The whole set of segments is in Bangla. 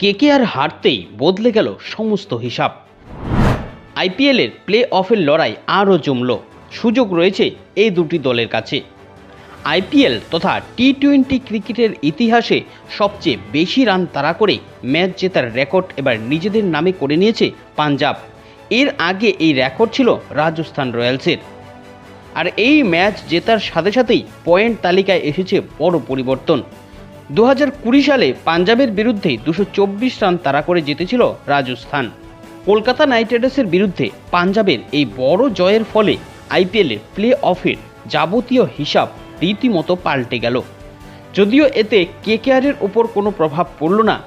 কেকেআর হারতেই বদলে গেল সমস্ত হিসাব। আইপিএলের প্লে অফের লড়াই আরও জমল। সুযোগ রয়েছে এই দুটি দলের কাছে। আইপিএল তথা টি-20 ক্রিকেটের ইতিহাসে সবচেয়ে বেশি রান তাড়া করে ম্যাচ জেতার রেকর্ড এবার নিজেদের নামে করে নিয়েছে পাঞ্জাব। এর আগে এই রেকর্ড ছিল রাজস্থান রয়্যালসের। আর এই ম্যাচ জেতার সাথে সাথেই পয়েন্ট তালিকায় এসেছে বড় পরিবর্তন। 2020 সালে পাঞ্জাবের বিরুদ্ধে 224 রান তাড়া করে জিতেছিল রাজস্থান। কলকাতা নাইট রাইডার্সের বিরুদ্ধে পাঞ্জাবের এই বড় জয়ের ফলে আইপিএলের প্লে অফের যাবতীয় হিসাব রীতিমতো পাল্টে গেল। যদিও এতে কেকেআরের ওপর কোনো প্রভাব পড়ল না,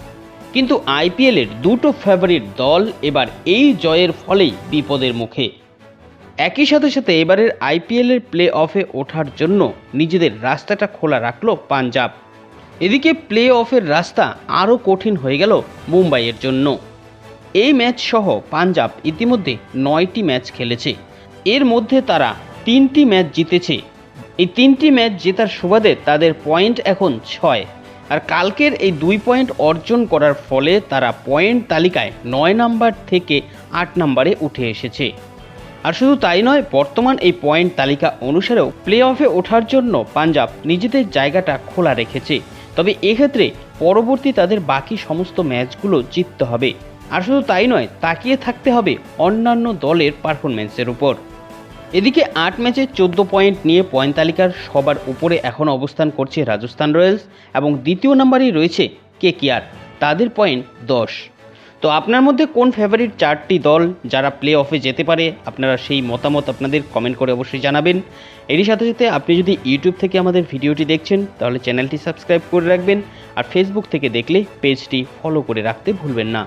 কিন্তু আইপিএলের দুটো ফেভারিট দল এবার এই জয়ের ফলেই বিপদের মুখে। একই সাথে সাথে এবারের আইপিএলের প্লে অফে ওঠার জন্য নিজেদের রাস্তাটা খোলা রাখল পাঞ্জাব। এদিকে প্লে অফের রাস্তা আরও কঠিন হয়ে গেল মুম্বাইয়ের জন্য। এই ম্যাচ সহ পাঞ্জাব ইতিমধ্যে 9টি ম্যাচ খেলেছে। এর মধ্যে তারা 3টি ম্যাচ জিতেছে। এই 3টি ম্যাচ জেতার সুবাদে তাদের পয়েন্ট এখন 6। আর কালকের এই 2 পয়েন্ট অর্জন করার ফলে তারা পয়েন্ট তালিকায় 9 নম্বর থেকে 8 নম্বরে উঠে এসেছে। আর শুধু তাই নয়, বর্তমান এই পয়েন্ট তালিকা অনুসারেও প্লে অফে ওঠার জন্য পাঞ্জাব নিজেদের জায়গাটা খোলা রেখেছে। তবে এক্ষেত্রে পরবর্তী তাদের বাকি সমস্ত ম্যাচগুলো জিততে হবে। আর শুধু তাই নয়, তাকিয়ে থাকতে হবে অন্যান্য দলের পারফরমেন্সের উপর। এদিকে 8 ম্যাচে 14 পয়েন্ট নিয়ে পয়েন্ট তালিকার সবার উপরে এখন অবস্থান করছে রাজস্থান রয়্যালস এবং দ্বিতীয় নম্বরেই রয়েছে কেকেআর, তাদের পয়েন্ট 10। তো আপনার মধ্যে কোন ফেভারিট 4টি দল যারা প্লে অফে যেতে পারে, আপনারা সেই মতামত আপনাদের কমেন্ট করে অবশ্যই জানাবেন। এরই সাথে সাথে আপনি যদি ইউটিউব থেকে আমাদের ভিডিওটি দেখছেন তাহলে চ্যানেলটি সাবস্ক্রাইব করে রাখবেন, আর ফেসবুক থেকে দেখলে পেজটি ফলো করে রাখতে ভুলবেন না।